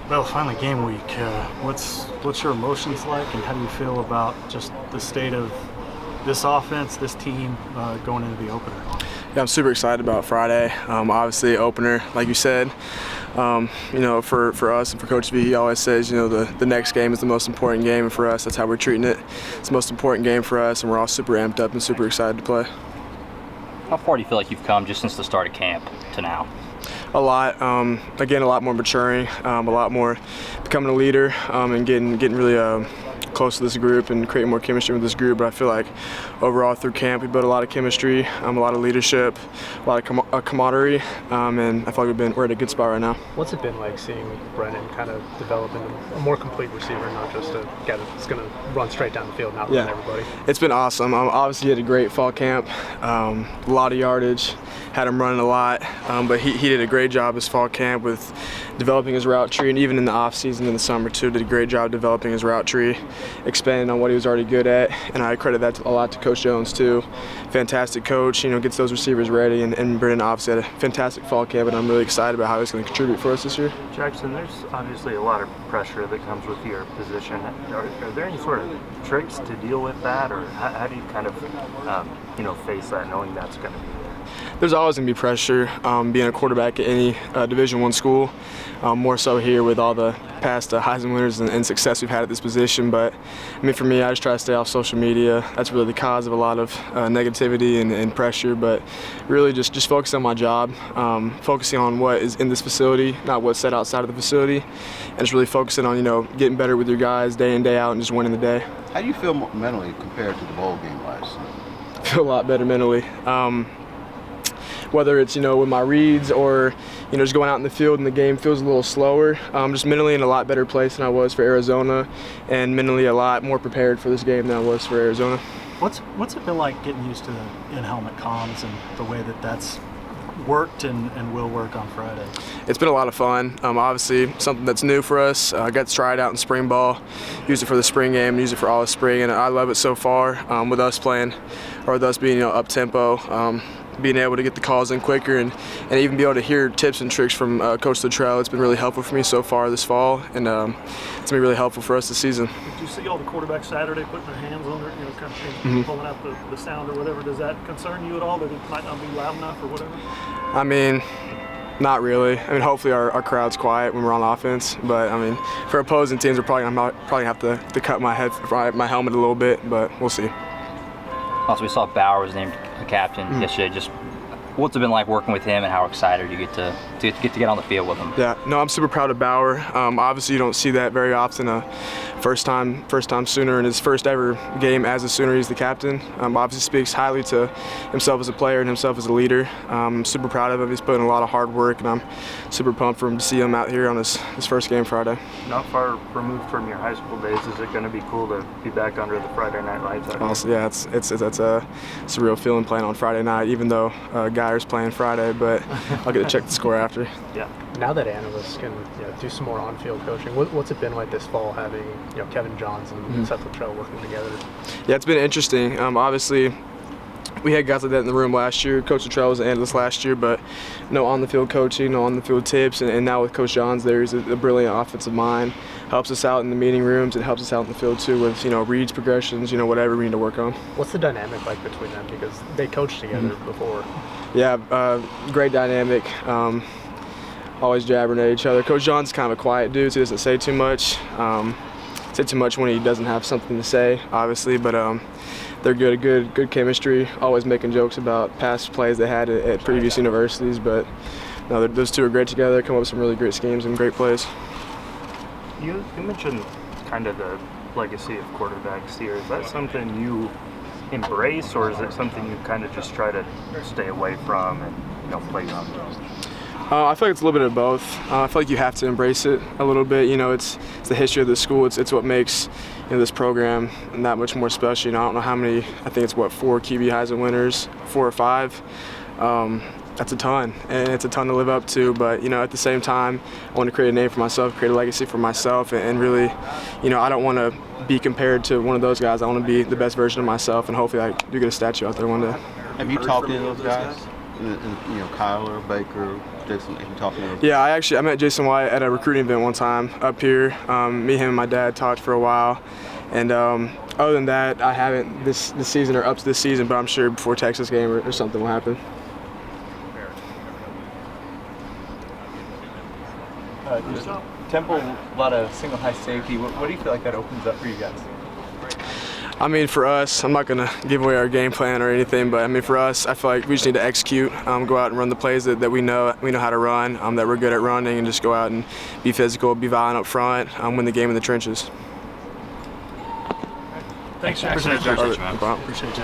Well, finally game week. What's your emotions like, and how do you feel about just the state of this offense, this team going into the opener? Yeah, I'm super excited about Friday. Obviously, opener, like you said. For us and for Coach V, he always says, the next game is the most important game, and for us, that's how we're treating it. It's the most important game for us, and we're all super amped up and super excited to play. How far do you feel like you've come just since the start of camp to now? A lot. Again, a lot more maturing, a lot more becoming a leader, and getting really close to this group and creating more chemistry with this group. But I feel like overall through camp we built a lot of chemistry, a lot of leadership, a lot of camaraderie, and I feel like we're at a good spot right now. What's it been like seeing Brennan kind of develop into a more complete receiver, not just a guy that's going to run straight down the field, not run everybody? It's been awesome. Obviously, he had a great fall camp, a lot of yardage, had him running a lot, but he did a great job this fall camp with developing his route tree, and even in the off season in the summer too, did a great job developing his route tree, expanding on what he was already good at, and I credit that a lot to Coach Jones too. Fantastic coach, gets those receivers ready, and Brennan obviously had a fantastic fall camp, and I'm really excited about how he's going to contribute for us this year. Jackson, there's obviously a lot of pressure that comes with your position. Are there any sort of tricks to deal with that, or how do you kind of face that, knowing that's going to be there? There's always going to be pressure being a quarterback at any Division I school, more so here with all the past Heisman winners and success we've had at this position. But for me, I just try to stay off social media. That's really the cause of a lot of negativity and pressure. But really just focus on my job, focusing on what is in this facility, not what's set outside of the facility, and just really focusing on getting better with your guys day in, day out, and just winning the day. How do you feel mentally compared to the bowl game last night? I feel a lot better mentally. Whether it's with my reads or just going out in the field and the game feels a little slower, just mentally in a lot better place than I was for Arizona, and mentally a lot more prepared for this game than I was for Arizona. What's it been like getting used to the in-helmet comms and the way that's worked and will work on Friday? It's been a lot of fun. Obviously something that's new for us. I got to try it out in spring ball, use it for the spring game, use it for all the spring, and I love it so far with us playing, or with us being up-tempo. Being able to get the calls in quicker and even be able to hear tips and tricks from Coach Luttrell. It's been really helpful for me so far this fall, and it's going to be really helpful for us this season. Did you see all the quarterbacks Saturday putting their hands on their, kind of pulling out the sound or whatever? Does that concern you at all, that it might not be loud enough or whatever? Not really. Hopefully our crowd's quiet when we're on offense, but for opposing teams, we're probably have to cut my helmet a little bit, but we'll see. Also, we saw Bauer was named a captain yesterday. Just what's it been like working with him, and how excited you get to get on the field with him? Yeah, no, I'm super proud of Bauer. Obviously, you don't see that very often. First time Sooner in his first ever game as a Sooner, he's the captain. Obviously speaks highly to himself as a player and himself as a leader. I'm super proud of him. He's put in a lot of hard work, and I'm super pumped for him to see him out here on his first game Friday. Not far removed from your high school days, is it going to be cool to be back under the Friday night lights? Also, yeah, it's a surreal feeling playing on Friday night, even though Geyer's playing Friday, but I'll get to check the score after. Yeah. Now that analysts can do some more on-field coaching, what's it been like this fall having Kevin Johns and Seth Luttrell working together? Yeah, it's been interesting. Obviously, we had guys like that in the room last year. Coach Luttrell was an analyst last year, but no on-the-field coaching, no on-the-field tips, and now with Coach Johns there, he's a brilliant offensive mind. Helps us out in the meeting rooms and helps us out in the field too with reads, progressions, whatever we need to work on. What's the dynamic like between them, because they coached together before? Yeah, great dynamic. Always jabbering at each other. Coach John's kind of a quiet dude, so he doesn't say too much. Say too much when he doesn't have something to say, obviously, but they're good chemistry, always making jokes about past plays they had at previous universities, but no, those two are great together, come up with some really great schemes and great plays. You mentioned kind of the legacy of quarterbacks here. Is that something you embrace, or is it something you kind of just try to stay away from and play on? I feel like it's a little bit of both. I feel like you have to embrace it a little bit. It's the history of the school. It's what makes this program that much more special. I don't know how many. I think it's 4 QB Heisman winners, 4 or 5. That's a ton, and it's a ton to live up to. But at the same time, I want to create a name for myself, create a legacy for myself, and really, I don't want to be compared to one of those guys. I want to be the best version of myself, and hopefully I do get a statue out there one day. Have you talked to those guys? You know, Kyler, Baker, Jackson, you talking to them? Yeah, I met Jason White at a recruiting event one time up here. Me, him, and my dad talked for a while, and other than that, I haven't this season or up to this season. But I'm sure before Texas game or something will happen. Temple, a lot of single high safety. What do you feel like that opens up for you guys? I mean, for us, I'm not going to give away our game plan or anything, but I mean, for us, I feel like we just need to execute, go out and run the plays that we know how to run, that we're good at running, and just go out and be physical, be violent up front, win the game in the trenches. Thanks, Jackson. Appreciate it, man. No problem. Appreciate it, Jack.